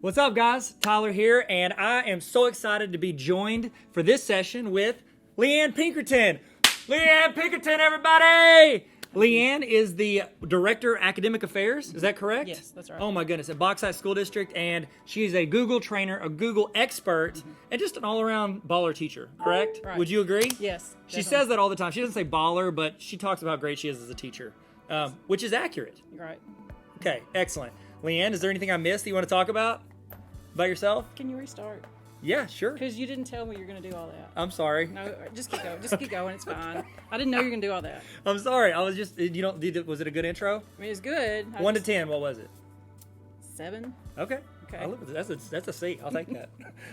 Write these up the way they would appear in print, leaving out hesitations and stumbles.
What's up, guys? Tyler here, and I am so excited to be joined for this session with Leanne Pinkerton. Leanne Pinkerton, everybody! Leanne is the Director of Academic Affairs, is that correct? Yes, that's right. Oh my goodness, at Bauxite School District, and she's a Google trainer, a Google expert, and just an all-around baller teacher, correct? Right. Would you agree? Yes. She definitely. says that all the time. She doesn't say baller, but she talks about how great she is as a teacher, which is accurate. Right. Okay, excellent. Leanne, is there anything I missed that you want to talk about yourself? Can you restart? Yeah, sure. Because you didn't tell me you're going to do all that. I'm sorry. No, just keep going. Just keep going. It's fine. I didn't know you were going to do all that. I'm sorry. I was just, was it a good intro? I mean, it's good. 1 to 10, what was it? 7. Okay. Okay. That's a C. I'll take that.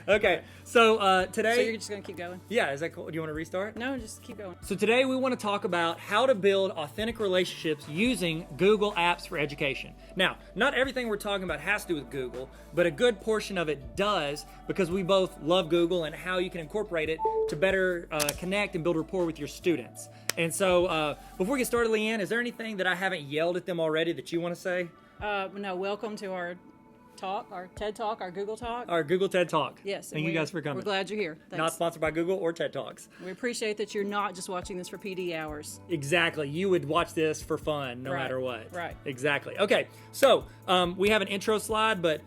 Okay. So today. So you're just going to keep going? Yeah, is that cool? Do you want to restart? No, just keep going. So today we want to talk about how to build authentic relationships using Google Apps for education. Now, not everything we're talking about has to do with Google, but a good portion of it does because we both love Google and how you can incorporate it to better connect and build rapport with your students. And so before we get started, Leanne, is there anything that I haven't yelled at them already that you want to say? No, welcome to our talk, our TED Talk, our Google Talk. Our Google TED Talk. Yes. Thank you guys for coming. We're glad you're here. Thanks. Not sponsored by Google or TED Talks. We appreciate that you're not just watching this for PD hours. Exactly. You would watch this for fun no Right. matter what. Right. Exactly. Okay. So we have an intro slide, but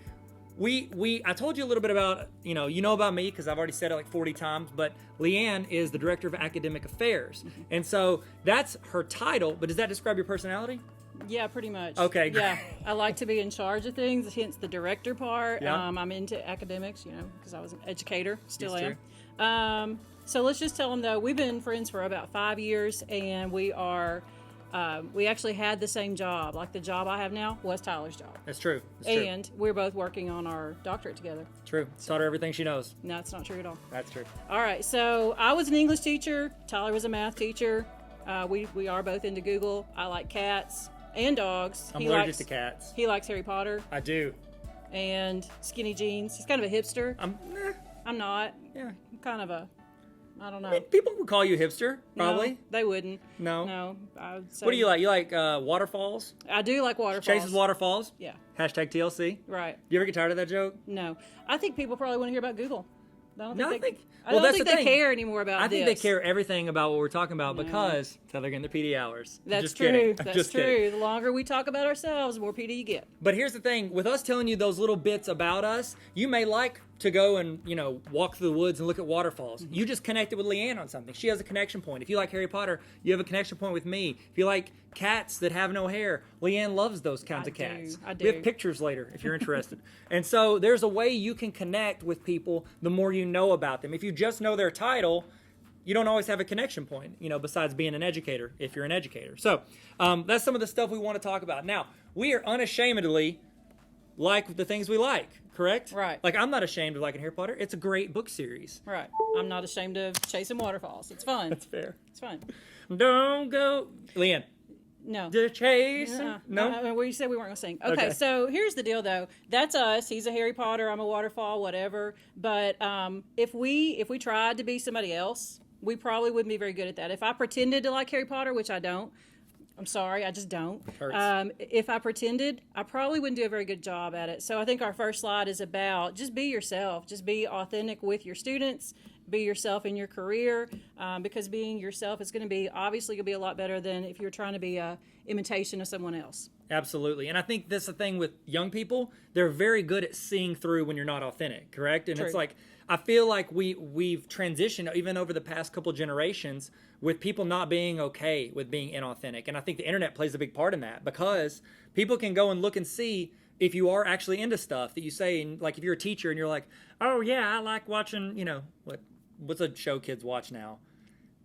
I told you a little bit about, you know about me because I've already said it like 40 times, but Leanne is the Director of Academic Affairs. Mm-hmm. And so that's her title, but does that describe your personality? Yeah, pretty much. Okay, great. Yeah, I like to be in charge of things, hence the director part. Yeah. I'm into academics, because I was an educator, still That's am. So let's just tell them, though, we've been friends for about 5 years, and we actually had the same job. Like the job I have now was Tyler's job. That's true. That's true. And we're both working on our doctorate together. True. Taught her everything she knows. No, it's not true at all. That's true. All right, so I was an English teacher. Tyler was a math teacher. We are both into Google. I like cats and dogs. I'm allergic to cats. He likes Harry Potter I do. and skinny jeans. He's kind of a hipster. I'm not. Yeah. I'm kind of a, I don't I know. mean, people would call you hipster, probably. No, they wouldn't. No. No. I would say, What do you like? You like waterfalls? I do like waterfalls. Chases waterfalls? Yeah. Hashtag TLC. Right. You ever get tired of that joke? No. I think people probably want to hear about Google. I don't No, think I think- I well, don't that's think the they thing. care anymore about I this. think they care everything about what we're talking about because they're getting the PD hours. That's Just true. kidding. That's Just true. kidding. The longer we talk about ourselves, the more PD you get. But here's the thing: with us telling you those little bits about us, you may like to go and walk through the woods and look at waterfalls. Mm-hmm. You just connected with Leanne on something. She has a connection point. If you like Harry Potter, you have a connection point with me. If you like cats that have no hair, Leanne loves those kinds of cats. I We have do. pictures later if you're interested. And so there's a way you can connect with people the more you know about them. If you just know their title, you don't always have a connection point, besides being an educator, if you're an educator. So that's some of the stuff we want to talk about. Now, we are unashamedly like the things we like, correct? Right. Like, I'm not ashamed of liking Harry Potter. It's a great book series. Right. I'm not ashamed of chasing waterfalls. It's fun. That's fair. It's fun. Don't go... Leanne, No. the chase... No? We said we weren't going to sing. Okay, Okay. so here's the deal, though. That's us. He's a Harry Potter. I'm a waterfall, whatever. But if we tried to be somebody else, we probably wouldn't be very good at that. If I pretended to like Harry Potter, which I don't, I'm sorry, I just don't. Hurts. If I pretended, I probably wouldn't do a very good job at it. So I think our first slide is about just be yourself. Just be authentic with your students. Be yourself in your career, because being yourself is going to be obviously going to be a lot better than if you're trying to be a imitation of someone else. Absolutely. And I think that's the thing with young people. They're very good at seeing through when you're not authentic, correct? And it's True. like, I feel like we've transitioned even over the past couple generations with people not being okay with being inauthentic. And I think the internet plays a big part in that because people can go and look and see if you are actually into stuff that you say. And like if you're a teacher and you're like, oh yeah, I like watching, what's a show kids watch now?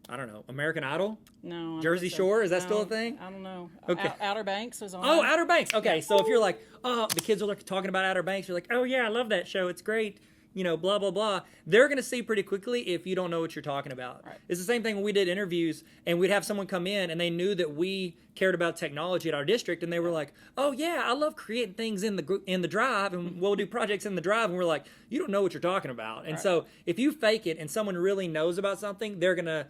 I don't know. American Idol? No. I don't Jersey think so. Shore? Is that No, still a thing? I don't know. Okay. Outer Banks was on. Oh, Outer Banks. Okay, so if you're like, oh, the kids are like talking about Outer Banks, you're like, oh yeah, I love that show. It's great. Blah, blah, blah. They're going to see pretty quickly if you don't know what you're talking about. Right. It's the same thing when we did interviews and we'd have someone come in and they knew that we cared about technology at our district and they were like, oh yeah, I love creating things in the drive and we'll do projects in the drive. And we're like, you don't know what you're talking about. And Right. so if you fake it and someone really knows about something, they're gonna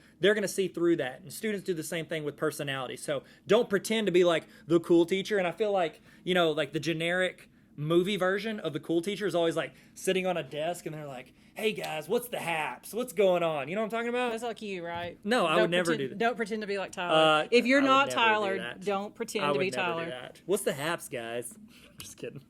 see through that. And students do the same thing with personality. So don't pretend to be like the cool teacher. And I feel like, like the generic movie version of the cool teacher is always like sitting on a desk and they're like, hey guys, what's the haps? What's going on? You know what I'm talking about? That's like you, right? No, I would never pretend, do that. Don't pretend to be like Tyler. If you're I would not never do Tyler, that. don't pretend I to would be never Tyler. do that. What's the haps, guys? Just kidding.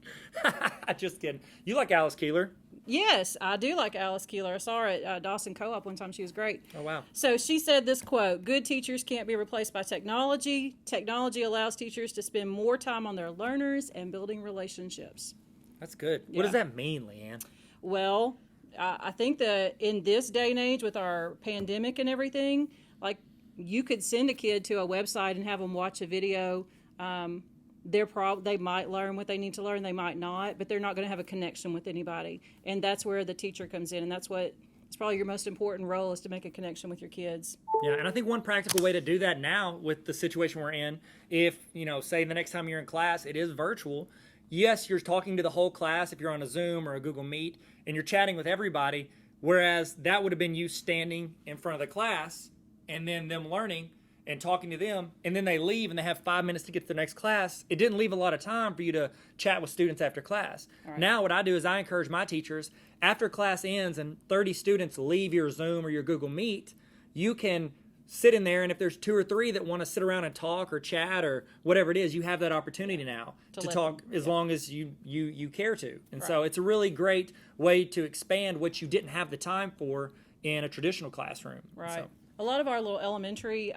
Just kidding. You like Alice Keeler? Yes, I do like Alice Keeler. I saw her at Dawson Co-op one time. She was great. Oh, wow. So she said this quote, good teachers can't be replaced by technology. Technology allows teachers to spend more time on their learners and building relationships. That's good. Yeah. What does that mean, Leanne? Well, I think that in this day and age with our pandemic and everything, like you could send a kid to a website and have them watch a video. They might learn what they need to learn, they might not, but they're not going to have a connection with anybody. And that's where the teacher comes in, and that's what it's probably your most important role is to make a connection with your kids. Yeah, and I think one practical way to do that now with the situation we're in, if, say the next time you're in class, it is virtual. Yes, you're talking to the whole class if you're on a Zoom or a Google Meet, and you're chatting with everybody, whereas that would have been you standing in front of the class and then them learning and talking to them, and then they leave and they have 5 minutes to get to the next class. It didn't leave a lot of time for you to chat with students after class. Right. Now what I do is I encourage my teachers, after class ends and 30 students leave your Zoom or your Google Meet, you can sit in there, and if there's 2 or 3 that want to sit around and talk or chat or whatever it is, you have that opportunity now to talk as long as you care to. And so it's a really great way to expand what you didn't have the time for in a traditional classroom. Right. So. A lot of our little elementary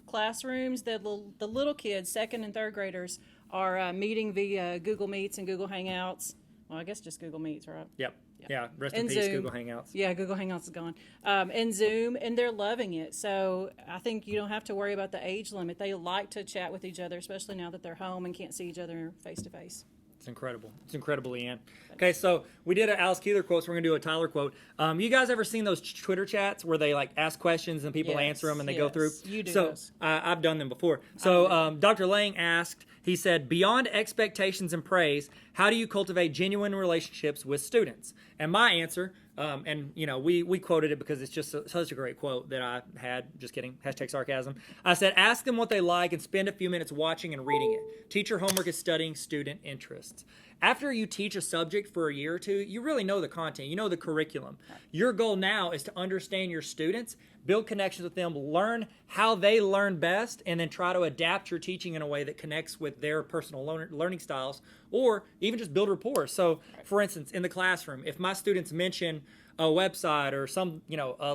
classrooms, the little kids, 2nd and 3rd graders, are meeting via Google Meets and Google Hangouts. Well, I guess just Google Meets, right? Yep. Yeah, rest and in peace, Zoom. Google Hangouts. Yeah, Google Hangouts is gone. And Zoom, and they're loving it. So I think you don't have to worry about the age limit. They like to chat with each other, especially now that they're home and can't see each other face to face. It's incredible. It's incredible, Leanne. Okay, so we did an Alice Keeler quote, so we're going to do a Tyler quote. You guys ever seen those Twitter chats where they like ask questions and people answer them and they go through? You do so those. I've done them before. So Dr. Lang asked, he said, beyond expectations and praise, how do you cultivate genuine relationships with students? And my answer, we quoted it because it's just such a great quote that I had. Just kidding. Hashtag sarcasm. I said, ask them what they like and spend a few minutes watching and reading it. Teacher homework is studying student interests. After you teach a subject for a year or two, you really know the content. You know the curriculum. Your goal now is to understand your students, build connections with them, learn how they learn best, and then try to adapt your teaching in a way that connects with their personal learning styles, or even just build rapport. So, for instance, in the classroom, if my students mention a website or some,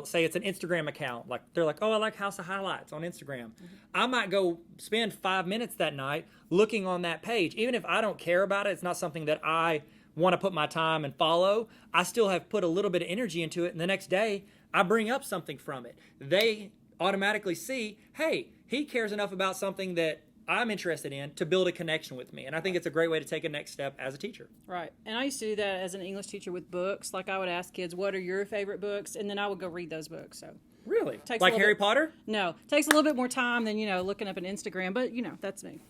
say it's an Instagram account, like they're like, oh, I like House of Highlights on Instagram. I might go spend 5 minutes that night looking on that page. Even if I don't care about it, it's not something that I want to put my time and follow, I still have put a little bit of energy into it, and the next day I bring up something from it. They automatically see, hey, he cares enough about something that I'm interested in to build a connection with me. And I think it's a great way to take a next step as a teacher. Right. And I used to do that as an English teacher with books. Like I would ask kids, what are your favorite books? And then I would go read those books. So really? Like Harry Potter? No. Takes a little bit more time than, looking up an Instagram. But, that's me.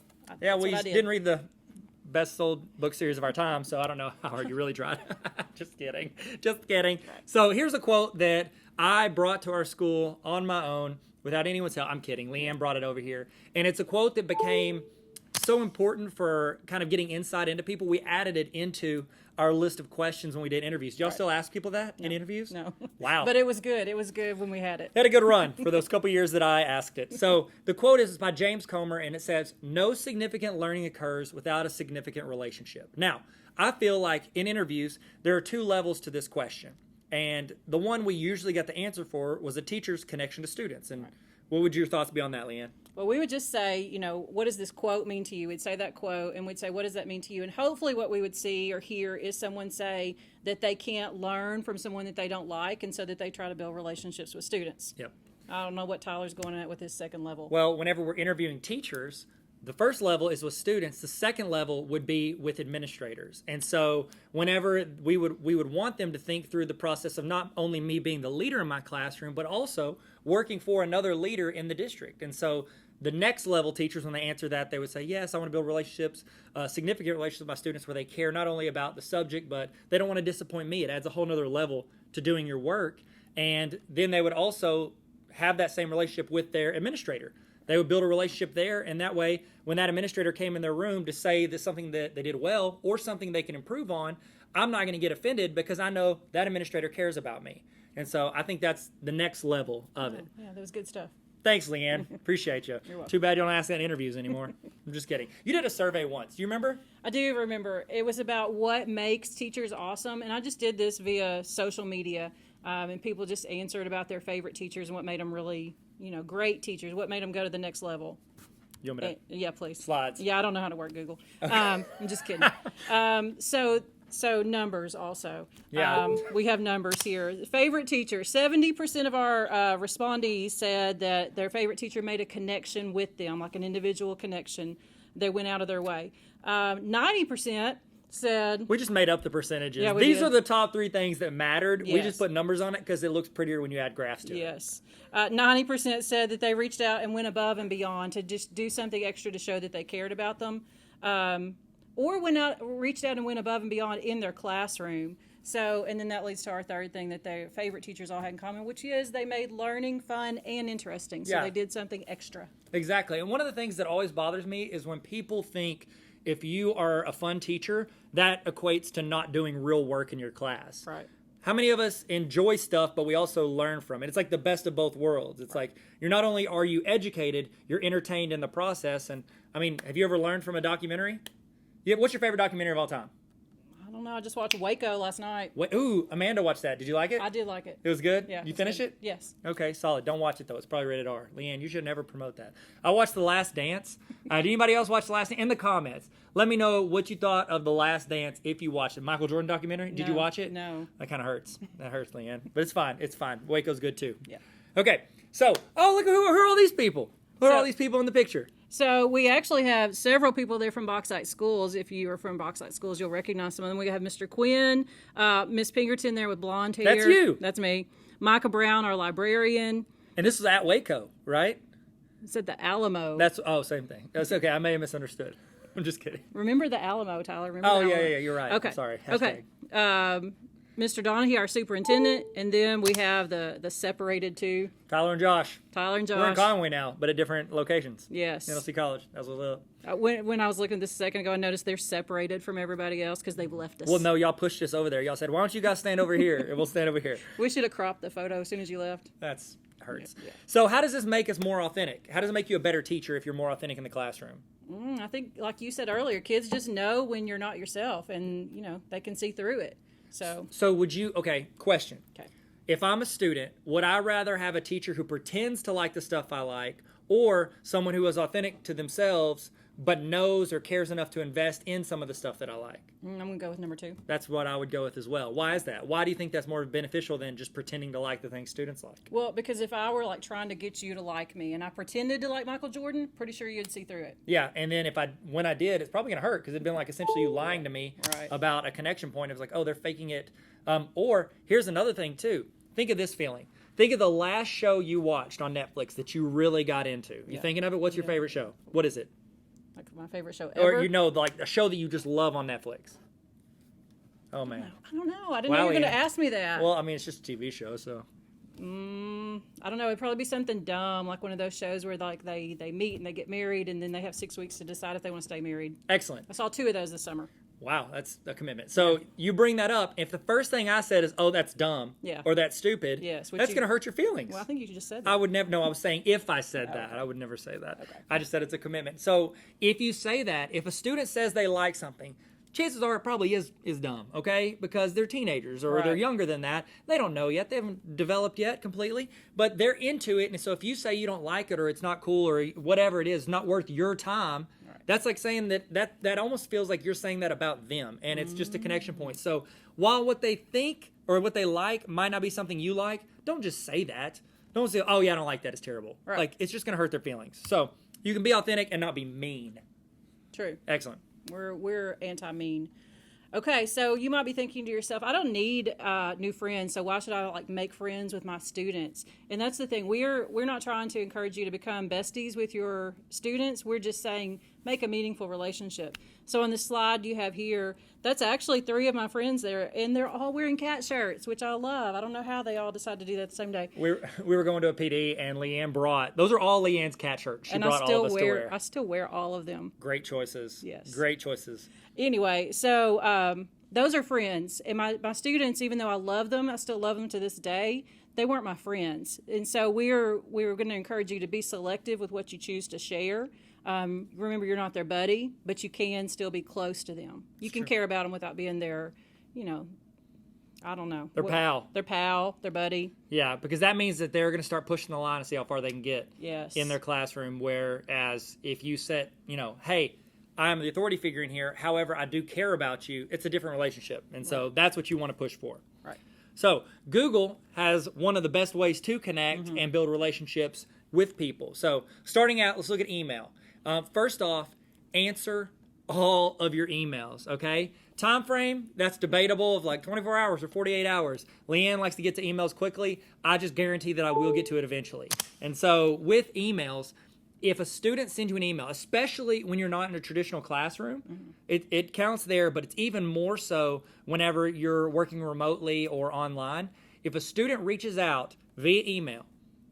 Yeah, well, you didn't read the best sold book series of our time, so I don't know how hard you really tried. Just kidding. Just kidding. So here's a quote that I brought to our school on my own without anyone's help. I'm kidding. Leanne brought it over here. And it's a quote that became so important for kind of getting insight into people. We added it into our list of questions when we did interviews. Do y'all still ask people that in interviews? No. Wow. But it was good. It was good when we had it. Had a good run for those couple years that I asked it. So the quote is by James Comer, and it says, no significant learning occurs without a significant relationship. Now, I feel like in interviews, there are 2 levels to this question. And the one we usually got the answer for was a teacher's connection to students. And what would your thoughts be on that, Leanne? Well, we would just say, what does this quote mean to you? We'd say that quote, and we'd say, what does that mean to you? And hopefully what we would see or hear is someone say that they can't learn from someone that they don't like, and so that they try to build relationships with students. Yep. I don't know what Tyler's going at with his second level. Well, whenever we're interviewing teachers, the first level is with students. The second level would be with administrators. And so whenever we would want them to think through the process of not only me being the leader in my classroom, but also working for another leader in the district. And so the next level teachers, when they answer that, they would say, yes, I want to build relationships, significant relationships with my students where they care not only about the subject, but they don't want to disappoint me. It adds a whole nother level to doing your work. And then they would also have that same relationship with their administrator. They would build a relationship there, and that way, when that administrator came in their room to say that something that they did well or something they can improve on, I'm not going to get offended because I know that administrator cares about me. And so I think that's the next level of it. Yeah, that was good stuff. Thanks, Leanne. Appreciate you. You're welcome. Too bad you don't ask that in interviews anymore. I'm just kidding. You did a survey once. Do you remember? I do remember. It was about what makes teachers awesome, and I just did this via social media, and people just answered about their favorite teachers and what made them really, great teachers, what made them go to the next level. You want me to? Yeah, please. Slides. Yeah, I don't know how to work Google. Okay. I'm just kidding. So numbers also. Yeah. We have numbers here. Favorite teacher. 70% of our respondees said that their favorite teacher made a connection with them, like an individual connection. They went out of their way. 90% said... We just made up the percentages. Yeah, These did. are the top 3 things that mattered. Yes. We just put numbers on it because it looks prettier when you add graphs to it. Yes. 90% said that they reached out and went above and beyond to just do something extra to show that they cared about them. Or reached out and went above and beyond in their classroom. So, and then that leads to our third thing that their favorite teachers all had in common, which is they made learning fun and interesting. So they did something extra. Exactly. And one of the things that always bothers me is when people think if you are a fun teacher, that equates to not doing real work in your class. Right. How many of us enjoy stuff, but we also learn from it? It's like the best of both worlds. It's like you're not only are you educated, you're entertained in the process. And I mean, have you ever learned from a documentary? Yeah, what's your favorite documentary of all time? I don't know. I just watched Waco last night. Ooh, Amanda watched that. Did you like it? I did like it. It was good? Yeah. You finished it? Yes. Okay, solid. Don't watch it, though. It's probably rated R. Leanne, you should never promote that. I watched The Last Dance. Did anybody else watch The Last Dance? In the comments, let me know what you thought of The Last Dance if you watched it. Michael Jordan documentary? Did you watch it? No. That kind of hurts. That hurts, Leanne. But it's fine. It's fine. Waco's good, too. Yeah. Okay, so, look, who are all these people? Who are all these people in the picture? So we actually have several people there from Bauxite Schools. If you are from Bauxite Schools, you'll recognize some of them. We have Mr. Quinn, Miss Pinkerton there with blonde hair. That's you. That's me. Micah Brown, our librarian. And this was at Waco, right? It said the Alamo. Same thing. That's okay. I may have misunderstood. I'm just kidding. Remember the Alamo, Tyler. Remember Oh, the Alamo? yeah, you're right. Okay. Sorry. Hashtag. Okay. Mr. Donahue, our superintendent, and then we have the separated two. Tyler and Josh. Tyler and Josh. We're in Conway now, but at different locations. Yes. NLC College. That was when I was looking this a second ago, I noticed they're separated from everybody else because they've left us. Well, no, y'all pushed us over there. Y'all said, why don't you guys stand over here, and we'll stand over here. We should have cropped the photo as soon as you left. That's hurts. Yeah. So how does this make us more authentic? How does it make you a better teacher if you're more authentic in the classroom? I think, like you said earlier, kids just know when you're not yourself, and, they can see through it. So would you, question. Okay. If I'm a student, would I rather have a teacher who pretends to like the stuff I like or someone who is authentic to themselves but knows or cares enough to invest in some of the stuff that I like? I'm going to go with number 2. That's what I would go with as well. Why is that? Why do you think that's more beneficial than just pretending to like the things students like? Well, because if I were trying to get you to like me and I pretended to like Michael Jordan, pretty sure you'd see through it. Yeah, and then when I did, it's probably going to hurt because it'd been like essentially you lying to me about a connection point. It was like, oh, they're faking it. Or here's another thing too. Think of this feeling. Think of the last show you watched on Netflix that you really got into. You thinking of it? What's your favorite show? What is it? Like my favorite show ever? Or like a show that you just love on Netflix. Oh, man. I don't know. I didn't know you were going to ask me that. Well, I mean, it's just a TV show, so. I don't know. It'd probably be something dumb, like one of those shows where they meet and they get married and then they have 6 weeks to decide if they want to stay married. Excellent. I saw 2 of those this summer. Wow, that's a commitment. So you bring that up. If the first thing I said is, oh, that's dumb, or that's stupid, that's going to hurt your feelings. Well, I think you just said that. I would never, no, I was saying if I said that. Okay. I would never say that. Okay. I just said it's a commitment. So if you say that, if a student says they like something, chances are it probably is dumb, okay? Because they're teenagers or they're younger than that. They don't know yet. They haven't developed yet completely, but they're into it. And so if you say you don't like it or it's not cool or whatever it is, not worth your time, that's like saying that almost feels like you're saying that about them, and it's just a connection point. So while what they think or what they like might not be something you like, don't just say that. Don't say, oh, yeah, I don't like that. It's terrible. Right. Like, it's just going to hurt their feelings. So you can be authentic and not be mean. True. Excellent. We're anti-mean. Okay, so you might be thinking to yourself, I don't need new friends, so why should I make friends with my students? And that's the thing. We're not trying to encourage you to become besties with your students. We're just saying make a meaningful relationship. So on the slide you have here, that's actually 3 of my friends there, and they're all wearing cat shirts, which I love. I don't know how they all decided to do that the same day. We were going to a PD, and Leanne brought, those are all Leanne's cat shirts. She And brought all of us to wear. I still wear all of them. Great choices. Yes. Great choices. Anyway, so those are friends. And my students, even though I love them, I still love them to this day, they weren't my friends. And so we're going to encourage you to be selective with what you choose to share. Remember, you're not their buddy, but you can still be close to them. You can care about them without being their, I don't know. Their pal. Their pal, their buddy. Yeah, because that means that they're going to start pushing the line and see how far they can get in their classroom. Whereas if you set, hey, I'm the authority figure in here, however, I do care about you, it's a different relationship. And so that's what you want to push for. Right. So Google has one of the best ways to connect and build relationships with people. So starting out, let's look at email. First off, answer all of your emails, okay? Time frame, that's debatable of like 24 hours or 48 hours. Leanne likes to get to emails quickly. I just guarantee that I will get to it eventually. And so with emails, if a student sends you an email, especially when you're not in a traditional classroom, it counts there, but it's even more so whenever you're working remotely or online. If a student reaches out via email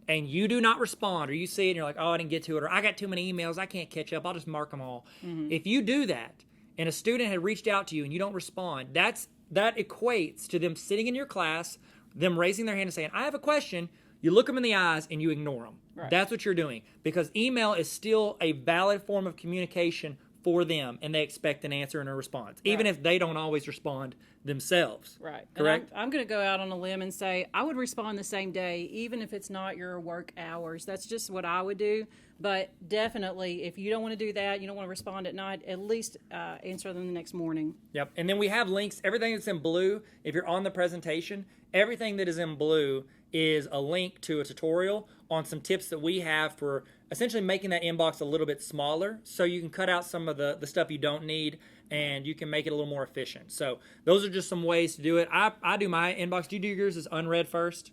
and you do not respond, or you see it and you're like, oh, I didn't get to it, or I got too many emails, I can't catch up, I'll just mark them all. If you do that and a student had reached out to you and you don't respond, that equates to them sitting in your class, them raising their hand and saying, I have a question. You look them in the eyes and you ignore them. Right. That's what you're doing, because email is still a valid form of communication for them, and they expect an answer and a response, even if they don't always respond themselves. Right. Correct? And I'm going to go out on a limb and say I would respond the same day, even if it's not your work hours. That's just what I would do. But definitely, if you don't want to do that, you don't want to respond at night, at least answer them the next morning. Yep. And then we have links. Everything that's in blue, if you're on the presentation, everything that is in blue is a link to a tutorial on some tips that we have for essentially making that inbox a little bit smaller, so you can cut out some of the stuff you don't need and you can make it a little more efficient. So those are just some ways to do it. I do my inbox. Do you do yours as unread first?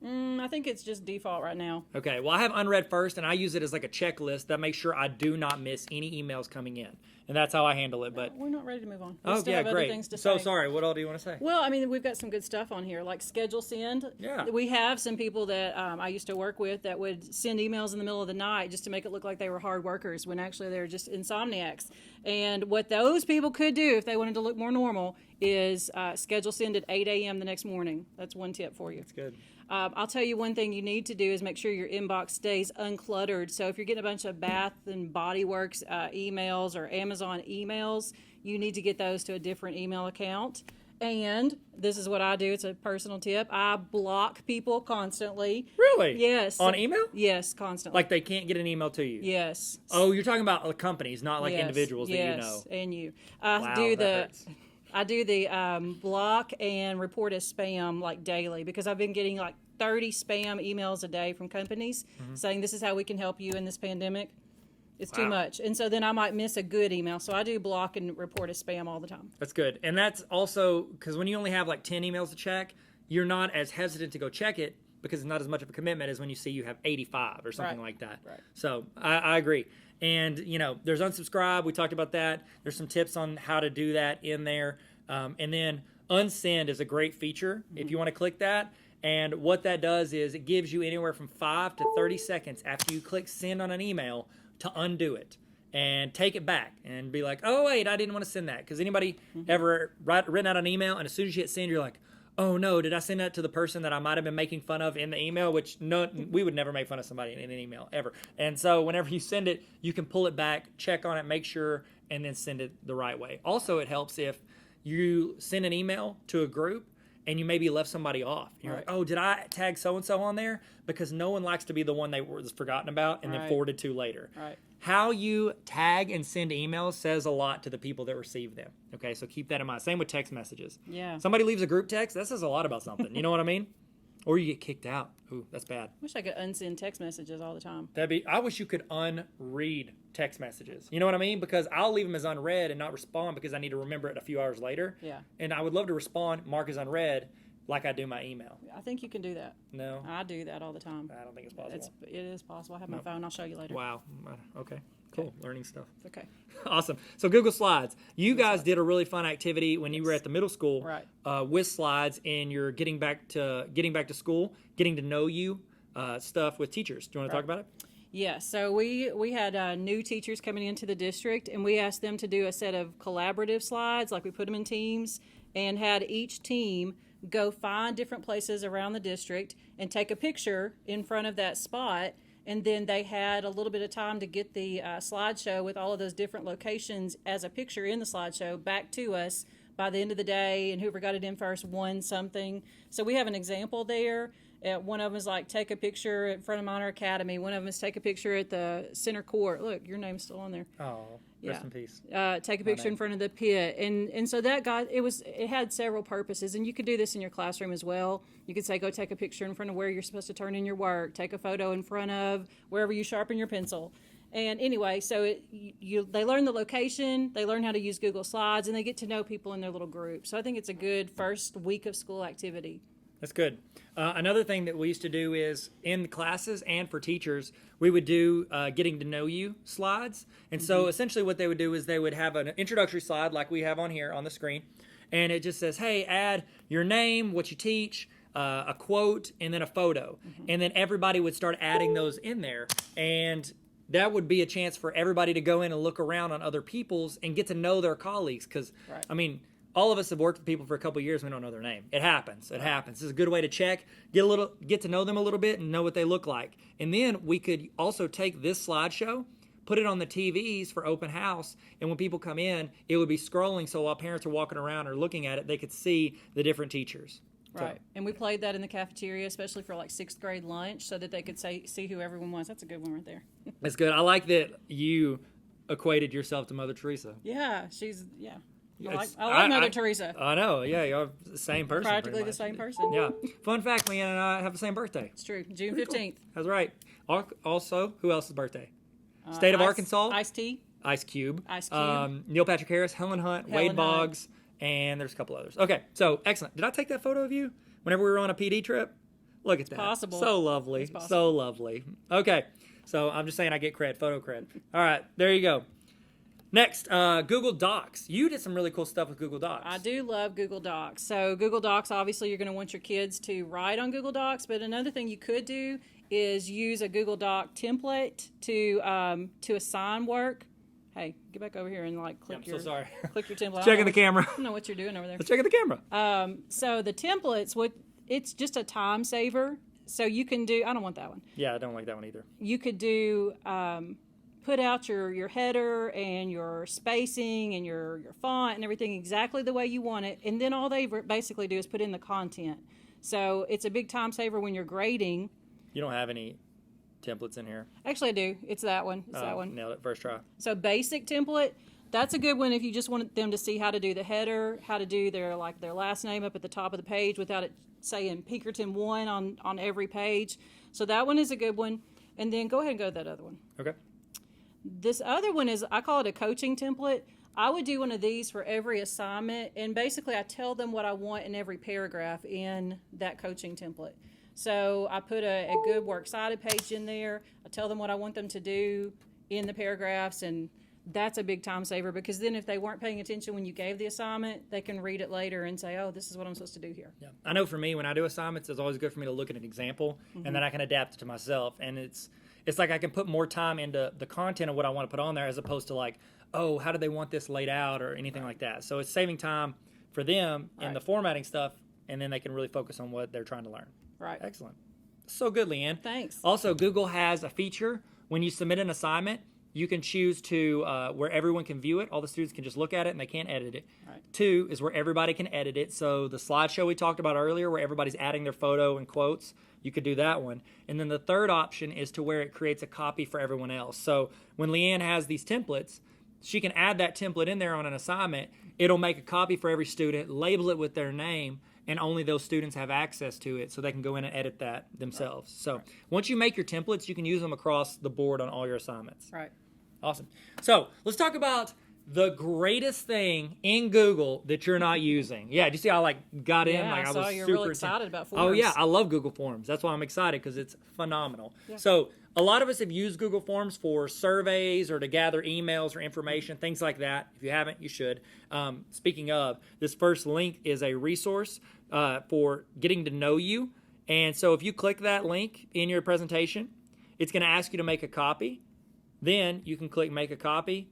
I think it's just default right now. Okay, well, I have unread first, and I use it as like a checklist that makes sure I do not miss any emails coming in. And that's how I handle it. But we're not ready to move on. We still have other great. Things to So say. sorry, what all do you want to say? Well, I mean, we've got some good stuff on here, like schedule send. Yeah. We have some people that I used to work with that would send emails in the middle of the night just to make it look like they were hard workers when actually they're just insomniacs. And what those people could do if they wanted to look more normal is schedule send at 8 a.m. the next morning. That's one tip for you. That's good. I'll tell you one thing you need to do is make sure your inbox stays uncluttered. So if you're getting a bunch of Bath and Body Works emails or Amazon emails, you need to get those to a different email account. And this is what I do. It's a personal tip. I block people constantly. Really? Yes. On email? Yes, constantly. Like they can't get an email to you? Yes. Oh, you're talking about companies, not like individuals that you know. Yes, and you. Wow, that hurts. I do the block and report as spam like daily, because I've been getting like 30 spam emails a day from companies saying this is how we can help you in this pandemic. It's too much. And so then I might miss a good email. So I do block and report as spam all the time. That's good. And that's also because when you only have like 10 emails to check, you're not as hesitant to go check it because it's not as much of a commitment as when you see you have 85 or something like that. Right. So I agree. And, there's unsubscribe. We talked about that. There's some tips on how to do that in there. And then unsend is a great feature if you want to click that. And what that does is it gives you anywhere from 5 to 30 seconds after you click send on an email to undo it and take it back and be like, oh, wait, I didn't want to send that. Because anybody ever written out an email and as soon as you hit send, you're like, oh, no, did I send that to the person that I might have been making fun of in the email? Which we would never make fun of somebody in an email, ever. And so whenever you send it, you can pull it back, check on it, make sure, and then send it the right way. Also, it helps if you send an email to a group and you maybe left somebody off. You're like, oh, did I tag so-and-so on there? Because no one likes to be the one they was forgotten about and then forwarded to later. Right. How you tag and send emails says a lot to the people that receive them. Okay, so keep that in mind. Same with text messages. Yeah. Somebody leaves a group text, that says a lot about something. You know what I mean? Or you get kicked out. Ooh, that's bad. Wish I could unsend text messages all the time. I wish you could unread text messages. You know what I mean? Because I'll leave them as unread and not respond because I need to remember it a few hours later. Yeah. And I would love to respond, mark as unread, like I do my email. I think you can do that. No, I do that all the time. I don't think it's possible. It is possible. I have my phone. I'll show you later. Wow. Okay. Cool. Learning stuff. Okay. Awesome. So Google Slides. You guys did a really fun activity when you were at the middle school, Right. With slides, and you're getting back to school, getting to know you stuff with teachers. Do you want to talk about it? Yeah, so we had new teachers coming into the district, and we asked them to do a set of collaborative slides, like we put them in teams, and had each team go find different places around the district and take a picture in front of that spot, and then they had a little bit of time to get the slideshow with all of those different locations as a picture in the slideshow back to us by the end of the day, and whoever got it in first won something. So we have an example there. One of them is like, take a picture in front of Minor Academy. One of them is take a picture at the center court. Look, your name's still on there. Oh, rest in peace. Take a picture in front of the pit. And so that got, it had several purposes. And you could do this in your classroom as well. You could say, go take a picture in front of where you're supposed to turn in your work. Take a photo in front of wherever you sharpen your pencil. And anyway, so they learn the location, they learn how to use Google Slides, and they get to know people in their little group. So I think it's a good first week of school activity. That's good. Another thing that we used to do is in classes and for teachers, we would do getting to know you slides. And so essentially what they would do is they would have an introductory slide like we have on here on the screen. And it just says, hey, add your name, what you teach, a quote, and then a photo. And then everybody would start adding those in there. And that would be a chance for everybody to go in and look around on other people's and get to know their colleagues. Because, Right. I mean, all of us have worked with people for a couple of years. We don't know their name. It happens. It happens. This is a good way to check, get to know them a little bit, and know what they look like. And then we could also take this slideshow, put it on the TVs for open house, and when people come in, it would be scrolling. So while parents are walking around or looking at it, they could see the different teachers. Right. And we played that in the cafeteria, especially for like 6th grade lunch, so that they could see who everyone was. That's a good one right there. That's good. I like that you equated yourself to Mother Teresa. Yeah, she's I like I- Mother I- Teresa. I know. Yeah, you're the same person. Practically pretty the much. same person. Yeah. Fun fact, Leanne and I have the same birthday. It's true. June Pretty 15th. Cool. That's right. Also, who else's birthday? State of Arkansas. Ice-T. Ice Cube. Ice Cube. Neil Patrick Harris, Helen Hunt, Helen Wade Boggs, and there's a couple others. Okay, so excellent. Did I take that photo of you whenever we were on a PD trip? Look at that. possible. So lovely. It's possible. So lovely. Okay, so I'm just saying I get cred, photo cred. All right, there you go. Next, Google Docs. You did some really cool stuff with Google Docs. I do love Google Docs. So Google Docs, obviously, you're going to want your kids to write on Google Docs. But another thing you could do is use a Google Doc template to assign work. Hey, get back over here and click I'm your so sorry. click your template. Checking the camera. I don't know what you're doing over there. Let's check at the camera. So the templates, it's just a time saver. So you can do. I don't want that one. Yeah, I don't like that one either. You could do. Put out your header and your spacing and your font and everything exactly the way you want it. And then all they basically do is put in the content. So it's a big time saver when you're grading. You don't have any templates in here. Actually, I do. It's that one. It's that one. Nailed it. First try. So basic template, that's a good one if you just want them to see how to do the header, how to do their last name up at the top of the page without it saying Pinkerton 1 on every page. So that one is a good one. And then go ahead and go to that other one. Okay. This other one is, I call it a coaching template. I would do one of these for every assignment, and basically I tell them what I want in every paragraph in that coaching template. So I put a good works cited page in there. I tell them what I want them to do in the paragraphs, and that's a big time saver because then if they weren't paying attention when you gave the assignment, they can read it later and say, oh, this is what I'm supposed to do here. Yeah. I know for me, when I do assignments, it's always good for me to look at an example, and then I can adapt it to myself. And it's like I can put more time into the content of what I want to put on there as opposed to oh, how do they want this laid out or anything like that. So it's saving time for them in the formatting stuff, and then they can really focus on what they're trying to learn. Right. Excellent. So good, Leanne. Thanks. Also, Google has a feature when you submit an assignment, you can choose to where everyone can view it. All the students can just look at it and they can't edit it. Right. 2 is where everybody can edit it. So the slideshow we talked about earlier where everybody's adding their photo and quotes, you could do that one. And then the third option is to where it creates a copy for everyone else. So when Leanne has these templates, she can add that template in there on an assignment. It'll make a copy for every student, label it with their name, and only those students have access to it so they can go in and edit that themselves. So once you make your templates, you can use them across the board on all your assignments. Right. Awesome. So let's talk about the greatest thing in Google that you're not using. Yeah, do you see how I got in? Yeah, Like I saw was you're super really excited about forms. Oh yeah, I love Google Forms. That's why I'm excited because it's phenomenal. Yeah. So a lot of us have used Google Forms for surveys or to gather emails or information, things like that. If you haven't, you should. Speaking of, this first link is a resource for getting to know you. And so if you click that link in your presentation, it's going to ask you to make a copy. Then you can click make a copy,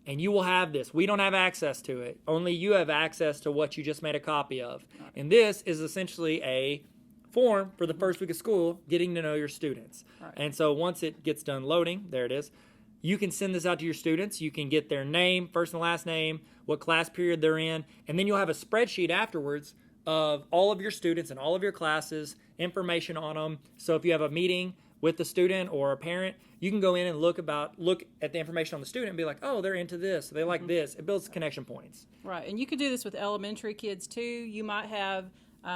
and you will have this. We don't have access to it. Only you have access to what you just made a copy of. And this is essentially a form for the first week of school, getting to know your students. Right. And so once it gets done loading, there it is, you can send this out to your students. You can get their name, first and last name, what class period they're in, and then you'll have a spreadsheet afterwards of all of your students and all of your classes, information on them. So if you have a meeting with the student or a parent, you can go in and look at the information on the student and be like, oh, they're into this, they like this. It builds connection points. Right, and you could do this with elementary kids too. You might have,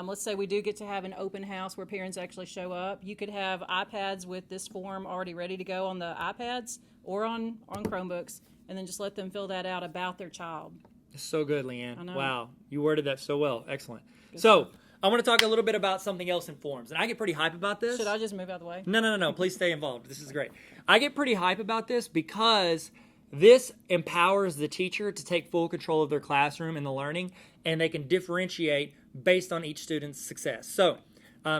let's say we do get to have an open house where parents actually show up. You could have iPads with this form already ready to go on the iPads or on Chromebooks, and then just let them fill that out about their child. It's so good, Leanne. I know. Wow, you worded that so well. Excellent. So I want to talk a little bit about something else in forms, and I get pretty hype about this. Should I just move out of the way? No. Please stay involved. This is great. I get pretty hype about this because this empowers the teacher to take full control of their classroom and the learning, and they can differentiate based on each student's success. So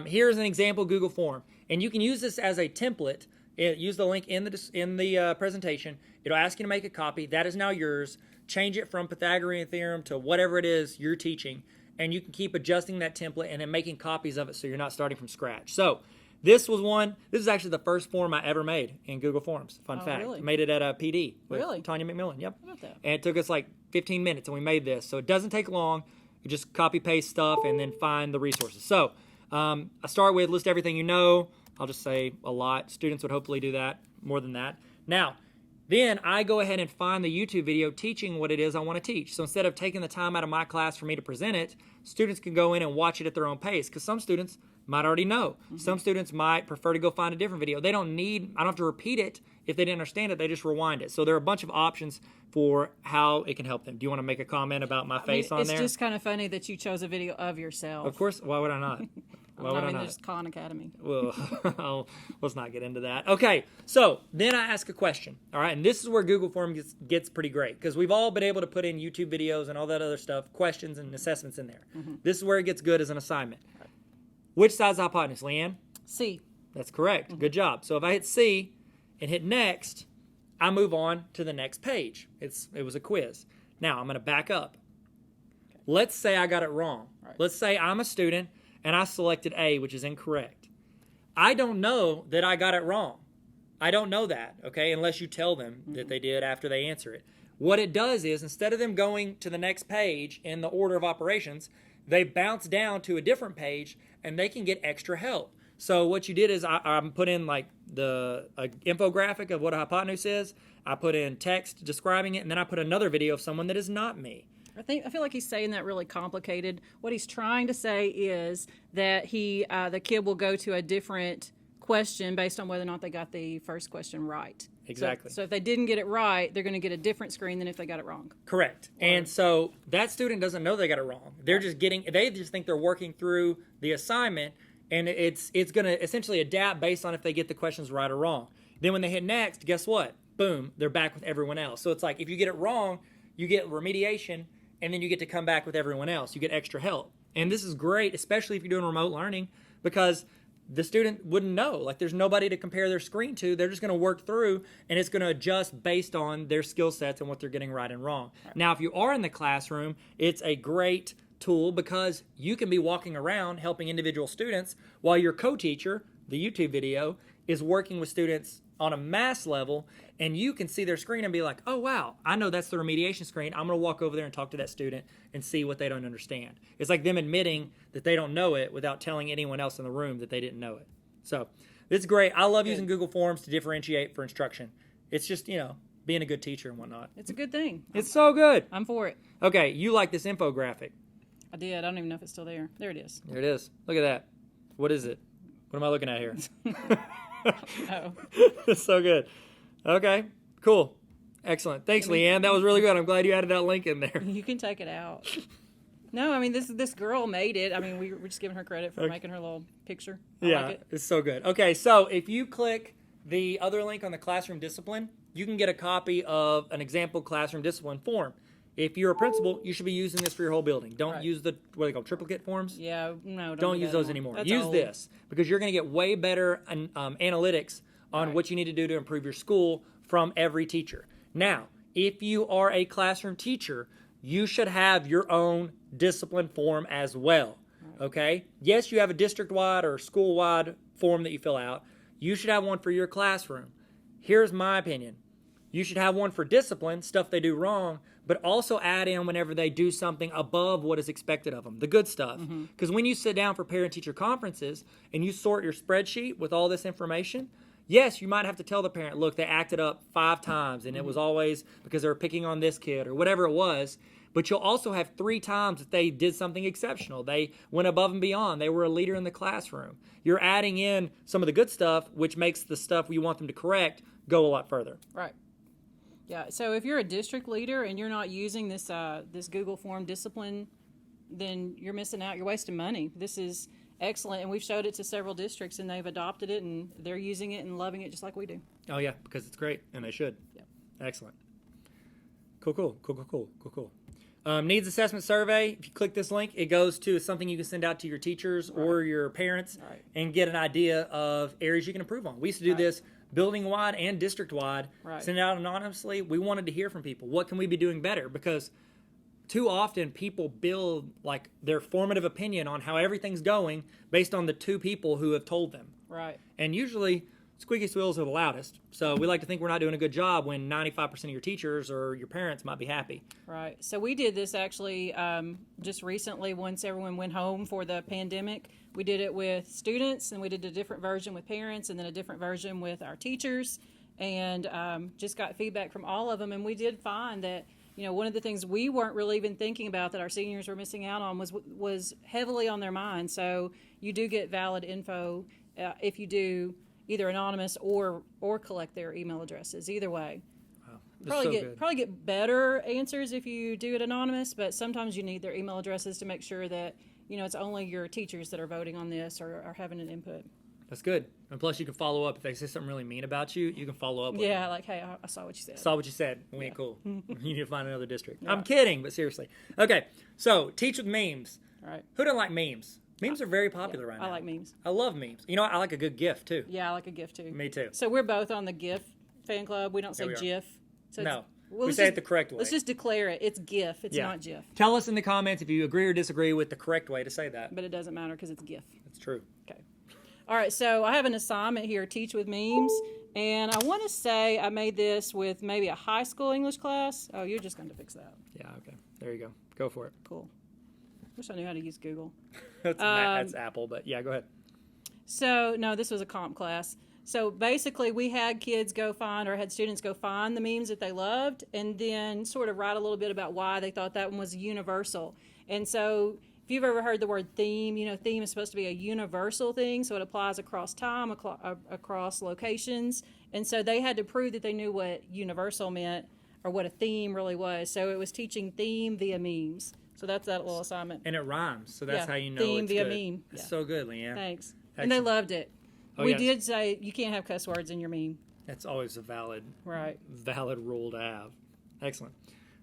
here's an example Google form, and you can use this as a template. Use the link in the presentation. It'll ask you to make a copy. That is now yours. Change it from Pythagorean theorem to whatever it is you're teaching, and you can keep adjusting that template and then making copies of it so you're not starting from scratch. So this is actually the first form I ever made in Google Forms. Fun fact. Really? Made it at a PD with Really? Tanya McMillan. Yep. How about that? And it took us like 15 minutes and we made this. So it doesn't take long. You just copy paste stuff and then find the resources. So I start with list everything you know. I'll just say a lot. Students would hopefully do that, more than that. Now, then I go ahead and find the YouTube video teaching what it is I want to teach. So instead of taking the time out of my class for me to present it, students can go in and watch it at their own pace, because some students might already know. Some students might prefer to go find a different video. I don't have to repeat it if they didn't understand it. They just rewind it. So there are a bunch of options for how it can help them. Do you want to make a comment about my face on there? It's just kind of funny that you chose a video of yourself. Of course. Why would I not? Why would I not? There's Khan Academy. Well, let's not get into that. Okay, so then I ask a question. All right, and this is where Google Forms gets pretty great, because we've all been able to put in YouTube videos and all that other stuff, questions and assessments in there. This is where it gets good as an assignment. Which side's the hypotenuse, Leanne? C. That's correct. Good job. So if I hit C and hit next, I move on to the next page. It was a quiz. Now I'm going to back up. Let's say I got it wrong. Right. Let's say I'm a student and I selected A, which is incorrect. I don't know that I got it wrong. I don't know that, okay, unless you tell them that they did after they answer it. What it does is, instead of them going to the next page in the order of operations, they bounce down to a different page and they can get extra help. So what you did is I put in like the infographic of what a hypotenuse is. I put in text describing it, and then I put another video of someone that is not me. I feel like he's saying that really complicated. What he's trying to say is that the kid will go to a different question based on whether or not they got the first question right. Exactly. So if they didn't get it right, they're going to get a different screen than if they got it wrong. Correct. And so that student doesn't know they got it wrong. They just think they're working through the assignment, and it's going to essentially adapt based on if they get the questions right or wrong. Then when they hit next, guess what? Boom, they're back with everyone else. So it's like, if you get it wrong, you get remediation, and then you get to come back with everyone else. You get extra help. And this is great, especially if you're doing remote learning, because the student wouldn't know. Like, there's nobody to compare their screen to. They're just going to work through, and it's going to adjust based on their skill sets and what they're getting right and wrong. Right. Now, if you are in the classroom, it's a great tool, because you can be walking around helping individual students while your co-teacher, the YouTube video, is working with students on a mass level, and you can see their screen and be like, oh, wow, I know that's the remediation screen. I'm going to walk over there and talk to that student and see what they don't understand. It's like them admitting that they don't know it without telling anyone else in the room that they didn't know it. So it's great. I love using Google Forms to differentiate for instruction. It's just, being a good teacher and whatnot. It's a good thing. It's so good. I'm for it. Okay, you like this infographic. I did. I don't even know if it's still there. There it is. There it is. Look at that. What is it? What am I looking at here? Oh. It's so good. Okay, cool. Excellent. Thanks, Leanne. That was really good. I'm glad you added that link in there. You can take it out. No, I mean, this girl made it. I mean, we're just giving her credit for making her little picture. I like it. It's so good. Okay, so if you click the other link on the classroom discipline, you can get a copy of an example classroom discipline form. If you're a principal, you should be using this for your whole building. Don't use the, what are they called, triplicate forms? Yeah, no, Don't use those anymore. Use this, because you're going to get way better analytics on what you need to do to improve your school from every teacher. Now, if you are a classroom teacher, you should have your own discipline form as well. Okay? Yes, you have a district-wide or school-wide form that you fill out. You should have one for your classroom. Here's my opinion. You should have one for discipline, stuff they do wrong, but also add in whenever they do something above what is expected of them, the good stuff. Because when you sit down for parent-teacher conferences and you sort your spreadsheet with all this information, yes, you might have to tell the parent, look, they acted up 5 times and it was always because they were picking on this kid or whatever it was. But you'll also have 3 times that they did something exceptional. They went above and beyond. They were a leader in the classroom. You're adding in some of the good stuff, which makes the stuff you want them to correct go a lot further. Right. Yeah, so if you're a district leader and you're not using this this Google Form discipline, then you're missing out. You're wasting money. This is excellent, and we've showed it to several districts, and they've adopted it, and they're using it and loving it just like we do. Oh, yeah, because it's great, and they should. Yep. Excellent. Cool. Needs assessment survey. If you click this link, it goes to something you can send out to your teachers or your parents and get an idea of areas you can improve on. We used to do this building-wide and district-wide. Send it out anonymously. We wanted to hear from people. What can we be doing better? Because too often people build like their formative opinion on how everything's going based on the 2 people who have told them. Right. And usually squeaky wheels are the loudest. So we like to think we're not doing a good job when 95% of your teachers or your parents might be happy. Right. So we did this actually just recently once everyone went home for the pandemic. We did it with students, and we did a different version with parents, and then a different version with our teachers, and just got feedback from all of them. And we did find that, you know, one of the things we weren't really even thinking about that our seniors were missing out on was heavily on their mind. So you do get valid info if you do either anonymous or collect their email addresses. Either way. Wow. Probably get better answers if you do it anonymous, but sometimes you need their email addresses to make sure that, you know, it's only your teachers that are voting on this or are having an input. That's good. And plus you can follow up. If they say something really mean about you, you can follow up with them. Like, hey, I saw what you said. Saw what you said. We ain't cool. You need to find another district. I'm kidding, but seriously. Okay, so teach with memes. All right. Who doesn't like memes? Memes are very popular right now. I like memes. I love memes. You know, I like a good GIF too. Yeah, I like a GIF too. Me too. So we're both on the GIF fan club. We don't say GIF. So no. We say it the correct way. Let's just declare it. It's GIF. It's not GIF. Tell us in the comments if you agree or disagree with the correct way to say that. But it doesn't matter because it's GIF. That's true. Okay. All right, so I have an assignment here, Teach with Memes. And I want to say I made this with maybe a high school English class. Oh, you're just going to fix that. Yeah, okay. There you go. Go for it. Cool. Wish I knew how to use Google. That's Apple, but yeah, go ahead. So, no, this was a comp class. So basically we had kids go find, or had students go find the memes that they loved and then sort of write a little bit about why they thought that one was universal. And so if you've ever heard the word theme, you know, theme is supposed to be a universal thing, so it applies across time, across locations. And so they had to prove that they knew what universal meant or what a theme really was. So it was teaching theme via memes. So that's that little assignment. And it rhymes, so that's how you know theme it's via good. meme. It's so good, Leanne. Thanks. Excellent. And they loved it. Oh, we did say you can't have cuss words in your meme. That's always a valid rule to have. Excellent.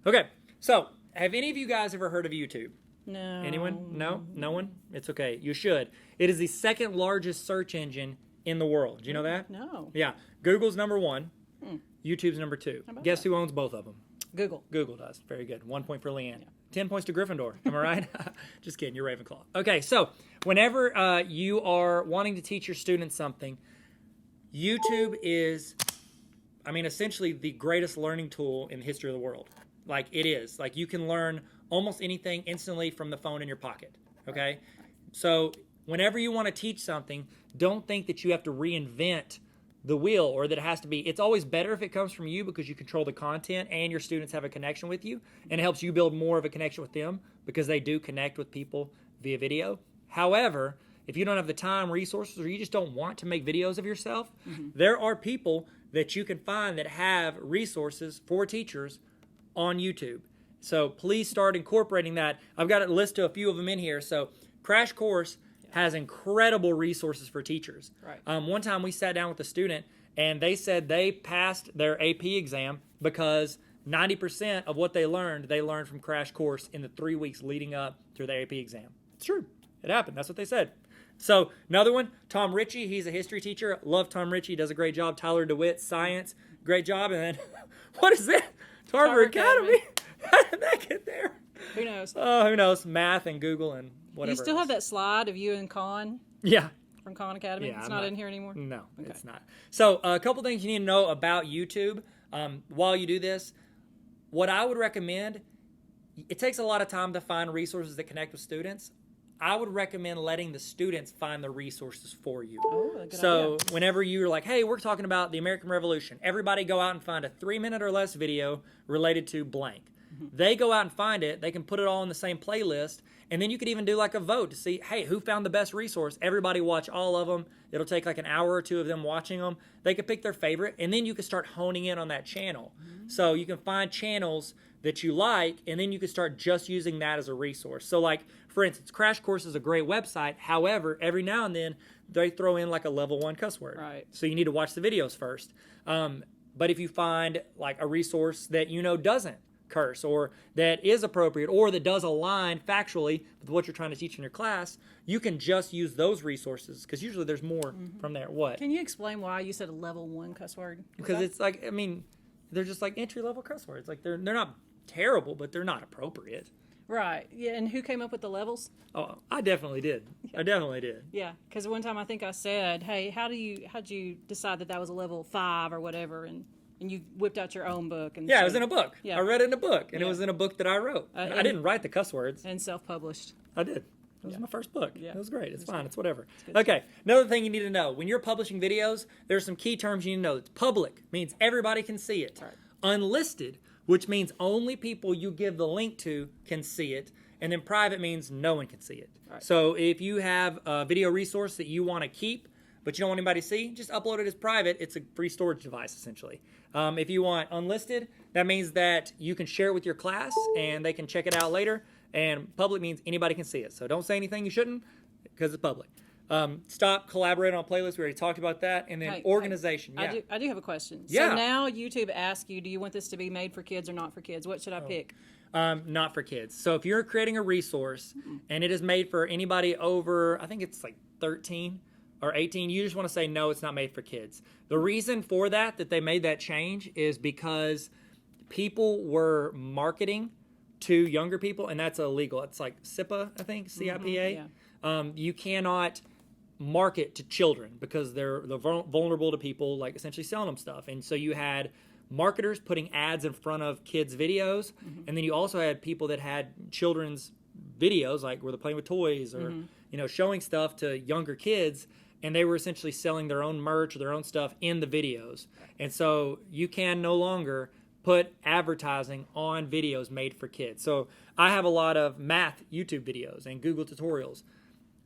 Okay, so have any of you guys ever heard of YouTube? No. Anyone? No? No one? It's okay. You should. It is the second largest search engine in the world. Do you know that? No. Yeah. Google's number 1. YouTube's number 2. Guess who owns both of them? Google. Google does. Very good. 1 point for Leanne. Yeah. 10 points to Gryffindor. Am I right? Just kidding. You're Ravenclaw. Okay, so whenever you are wanting to teach your students something, YouTube is, I mean, essentially the greatest learning tool in the history of the world. Like, it is. Like, you can learn almost anything instantly from the phone in your pocket. Okay? So whenever you want to teach something, don't think that you have to reinvent the wheel or that it has to be. It's always better if it comes from you because you control the content and your students have a connection with you, and it helps you build more of a connection with them because they do connect with people via video. However, if you don't have the time, resources, or you just don't want to make videos of yourself, there are people that you can find that have resources for teachers on YouTube. So please start incorporating that. I've got a list of a few of them in here. So Crash Course has incredible resources for teachers. Right. One time we sat down with a student and they said they passed their AP exam because 90% of what they learned from Crash Course in the 3 weeks leading up to their AP exam. It's true. It happened. That's what they said. So another one, Tom Ritchie. He's a history teacher. Love Tom Ritchie. Does a great job. Tyler DeWitt, science. Great job. And then, what is that? Tarver Academy. How did that get there? Who knows? Oh, who knows? Math and Google and whatever. You still have that slide of you and Khan Yeah. from Khan Academy? Yeah, It's not in here anymore? No, Okay. it's not. So a couple things you need to know about YouTube while you do this. What I would recommend, it takes a lot of time to find resources that connect with students. I would recommend letting the students find the resources for you. Oh, a good So idea. whenever you're like, hey, we're talking about the American Revolution, everybody go out and find a 3-minute or less video related to blank. They go out and find it. They can put it all in the same playlist. And then you could even do like a vote to see, hey, who found the best resource? Everybody watch all of them. It'll take like an hour or two of them watching them. They could pick their favorite, and then you can start honing in on that channel. So you can find channels that you like, and then you can start just using that as a resource. So like, for instance, Crash Course is a great website. However, every now and then they throw in like a level 1 cuss word. Right. So you need to watch the videos first. But if you find like a resource that you know doesn't curse, or that is appropriate, or that does align factually with what you're trying to teach in your class, you can just use those resources, because usually there's more from there. What? Can you explain why you said a level 1 cuss word? Because it's like, I mean, they're just like entry-level cuss words. Like they're not terrible, but they're not appropriate. Right. Yeah, and who came up with the levels? Oh, I definitely did. I definitely did. Yeah, because one time I think I said, hey, how'd you decide that was a level 5 or whatever, and you whipped out your own book. And Yeah, it was in a book. Yeah. I read it in a book, and it Yeah. was in a book that I wrote. I didn't write the cuss words. And self-published. I did. It was my first book. Yeah. It was great. It's fine. good. It's whatever. good Okay. Another thing you need to know. When you're publishing videos, there's some key terms you need to know. It's public, means everybody can see it. Right. Unlisted, which means only people you give the link to can see it. And then private means no one can see it. Right. So if you have a video resource that you want to keep, but you don't want anybody to see, just upload it as private. It's a free storage device, essentially. If you want unlisted, that means that you can share it with your class and they can check it out later. And public means anybody can see it. So don't say anything you shouldn't, because it's public. Stop collaborating on playlists. We already talked about that. And then Hey, organization. Yeah. I do have a question. Yeah. So now YouTube asks you, do you want this to be made for kids or not for kids? What should I pick? Not for kids. So if you're creating a resource and it is made for anybody over, I think it's like 13 or 18, you just want to say, no, it's not made for kids. The reason for that they made that change is because people were marketing to younger people, and that's illegal. It's like CIPA, I think, CIPA. You cannot market to children because they're vulnerable to people like essentially selling them stuff. And so you had marketers putting ads in front of kids' videos, and then you also had people that had children's videos, like where they're playing with toys or showing stuff to younger kids, and they were essentially selling their own merch or their own stuff in the videos. And so you can no longer put advertising on videos made for kids. So I have a lot of math YouTube videos and Google tutorials.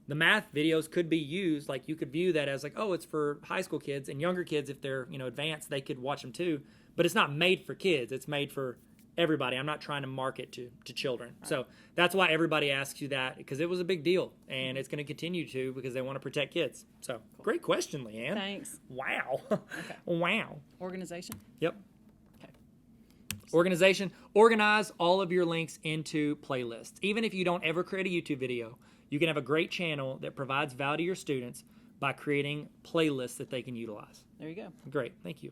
The math videos could be used, like you could view that as like, oh, it's for high school kids, and younger kids, if they're advanced, they could watch them too. But it's not made for kids. It's made for everybody. I'm not trying to market to children. Right. So that's why everybody asks you that, because it was a big deal, and it's going to continue to, because they want to protect kids. So cool. Great question, Leanne. Thanks. Wow. Okay. Wow. Organization? Yep. Okay. Organization. Organize all of your links into playlists. Even if you don't ever create a YouTube video, you can have a great channel that provides value to your students by creating playlists that they can utilize. There you go. Great. Thank you.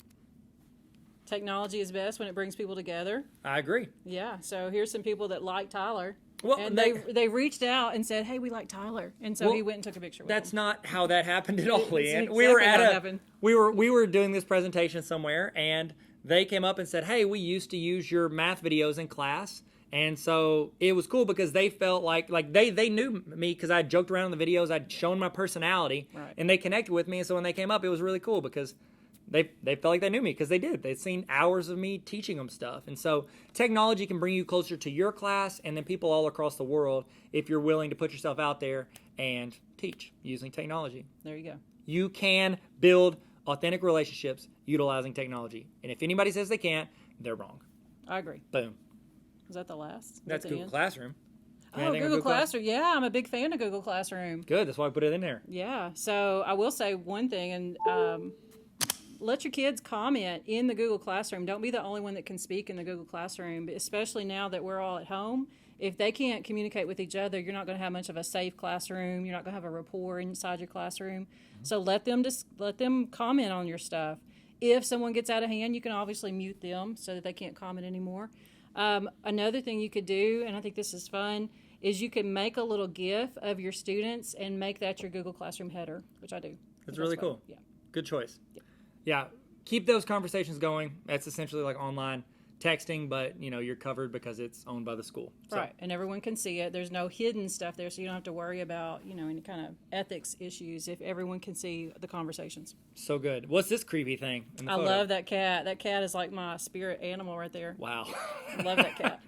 Technology is best when it brings people together. I agree. Yeah. So here's some people that like Tyler. Well, and they reached out and said, hey, we like Tyler. And so he went and took a picture with That's them. not how that happened at all, Leanne. Exactly We were how it happened. we were doing this presentation somewhere, and they came up and said, hey, we used to use your math videos in class. And so it was cool because they felt like they knew me because I joked around in the videos. I'd shown my personality, Right. and they connected with me. And so when they came up, it was really cool because they felt like they knew me because they did. They'd seen hours of me teaching them stuff. And so technology can bring you closer to your class and then people all across the world if you're willing to put yourself out there and teach using technology. There you go. You can build authentic relationships utilizing technology. And if anybody says they can't, they're wrong. I agree. Boom. Is that the last? That's Google Classroom. Oh, Google Classroom. Yeah, I'm a big fan of Google Classroom. Good. That's why I put it in there. Yeah. So I will say one thing, and let your kids comment in the Google Classroom. Don't be the only one that can speak in the Google Classroom, especially now that we're all at home. If they can't communicate with each other, you're not going to have much of a safe classroom. You're not going to have a rapport inside your classroom. So let them comment on your stuff. If someone gets out of hand, you can obviously mute them so that they can't comment anymore. Another thing you could do, and I think this is fun, is you can make a little GIF of your students and make that your Google Classroom header, which I do. That's really fun. cool. Yeah. Good choice. Yeah. Yeah. Keep those conversations going. That's essentially like online texting, but you're covered because it's owned by the school. So. Right, and everyone can see it. There's no hidden stuff there, so you don't have to worry about any kind of ethics issues if everyone can see the conversations. So good. What's this creepy thing in the I photo? love that cat. That cat is like my spirit animal right there. Wow. I love that cat.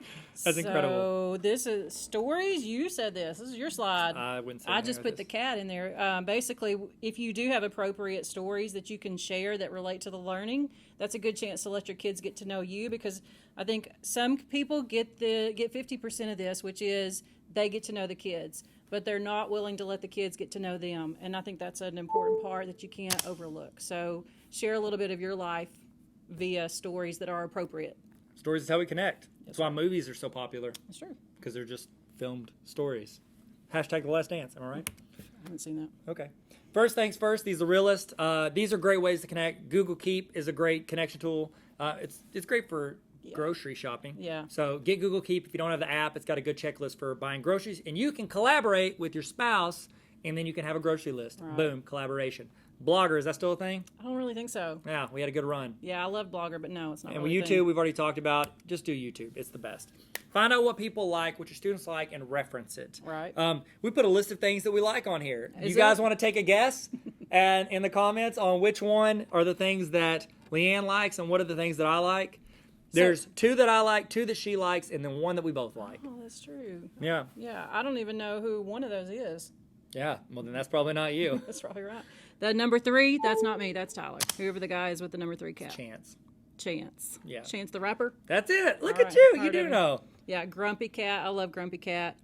That's incredible. So this is stories. You said this. This is your slide. I wouldn't say I anything just about put the this. cat in there. Basically, if you do have appropriate stories that you can share that relate to the learning, that's a good chance to let your kids get to know you, because I think some people get 50% of this, which is they get to know the kids, but they're not willing to let the kids get to know them. And I think that's an important part that you can't overlook. So share a little bit of your life via stories that are appropriate. Stories is how we connect. That's why movies are so popular, That's true. because they're just filmed stories. Hashtag The Last Dance. Am I right? I haven't seen that. Okay. First things first, these are realist. These are great ways to connect. Google Keep is a great connection tool. It's great for grocery shopping. Yeah. So get Google Keep. If you don't have the app, it's got a good checklist for buying groceries. And you can collaborate with your spouse, and then you can have a grocery list. Right. Boom, collaboration. Blogger, is that still a thing? I don't really think so. Yeah, we had a good run. Yeah, I love Blogger, but no, it's not. And really with a thing. YouTube, we've already talked about. Just do YouTube. It's the best. Find out what people like, what your students like, and reference it. Right. We put a list of things that we like on here. Is You guys it? want to take a guess and in the comments on which one are the things that Leanne likes and what are the things that I like? There's two that I like, two that she likes, and then one that we both like. Oh, that's true. Yeah. Yeah, I don't even know who one of those is. Yeah. Well, then that's probably not you. That's probably right. The number 3, that's not me. That's Tyler. Whoever the guy is with the number 3 cat. Chance. Yeah. Chance the rapper. That's it. Look All at right. you. You Heard do of him. know. Yeah, Grumpy Cat. I love Grumpy Cat.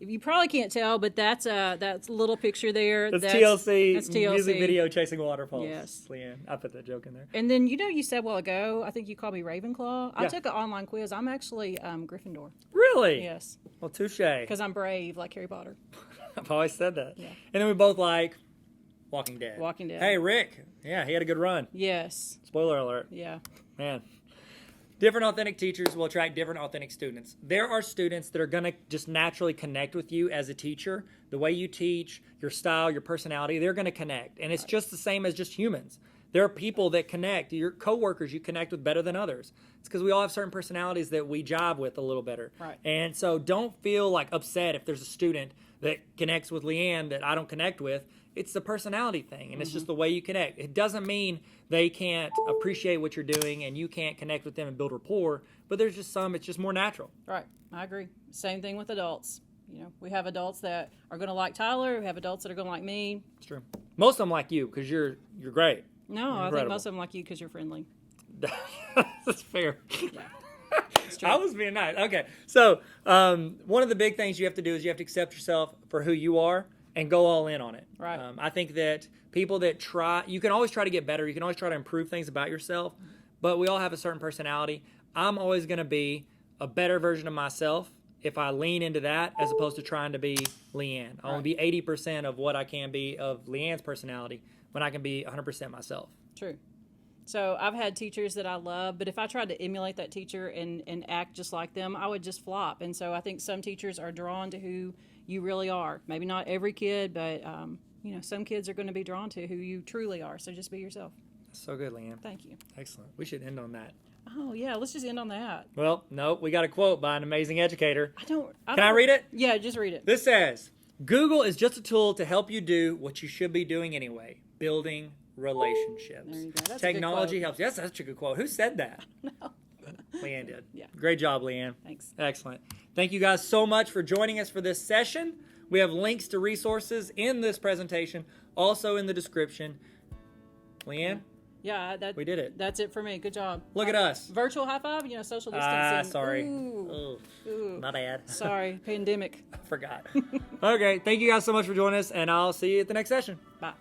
You probably can't tell, but that's a little picture there. That's TLC, That's TLC. music video chasing waterfalls. Yes. Leanne, I put that joke in there. And then you said a while ago, I think you called me Ravenclaw. I Yeah. took an online quiz. I'm actually Gryffindor. Really? Yes, Well, touche. because I'm brave like Harry Potter. I've always said that. Yeah. And then we both like Walking Dead. Walking Dead. Hey, Rick. Yeah, he had a good run. Yes. Spoiler alert. Yeah. Man. Different authentic teachers will attract different authentic students. There are students that are going to just naturally connect with you as a teacher. The way you teach, your style, your personality, they're going to connect. And it's just the same as just humans. There are people that connect. Your coworkers you connect with better than others. It's because we all have certain personalities that we jive with a little better. Right. And so don't feel like upset if there's a student that connects with Leanne that I don't connect with. It's the personality thing, and it's just the way you connect. It doesn't mean they can't appreciate what you're doing and you can't connect with them and build rapport, but there's just some, it's just more natural. Right. I agree. Same thing with adults. We have adults that are going to like Tyler. We have adults that are going to like me. It's true. Most of them like you because you're great. No, I think Incredible. most of them like you because you're friendly. That's fair. Yeah. It's true. I was being nice. Okay. So one of the big things you have to do is you have to accept yourself for who you are and go all in on it. Right. I think that people that you can always try to get better. You can always try to improve things about yourself, but we all have a certain personality. I'm always going to be a better version of myself if I lean into that as opposed to trying to be Leanne. I want to be 80% of what I can be of Leanne's personality when I can be 100% myself. True. So I've had teachers that I love, but if I tried to emulate that teacher and act just like them, I would just flop. And so I think some teachers are drawn to who you really are. Maybe not every kid, but some kids are going to be drawn to who you truly are. So just be yourself. So good, Leanne. Thank you. Excellent. We should end on that. Oh yeah, let's just end on that. Well, no, we got a quote by an amazing educator. Can I read it? Yeah, just read it. This says, Google is just a tool to help you do what you should be doing anyway, building relationships. There you go. That's Technology a good helps. Yes, that's such a good quote. Who said that? No. Leanne did. Yeah. Great job, Leanne. Thanks. Excellent. Thank you guys so much for joining us for this session. We have links to resources in this presentation, also in the description. Leanne, Yeah, We did it. That's it for me. Good job. Look at us. Virtual high five, social distancing. Sorry. Ooh, ooh. My bad. Sorry, pandemic. Forgot. Okay, thank you guys so much for joining us, and I'll see you at the next session. Bye.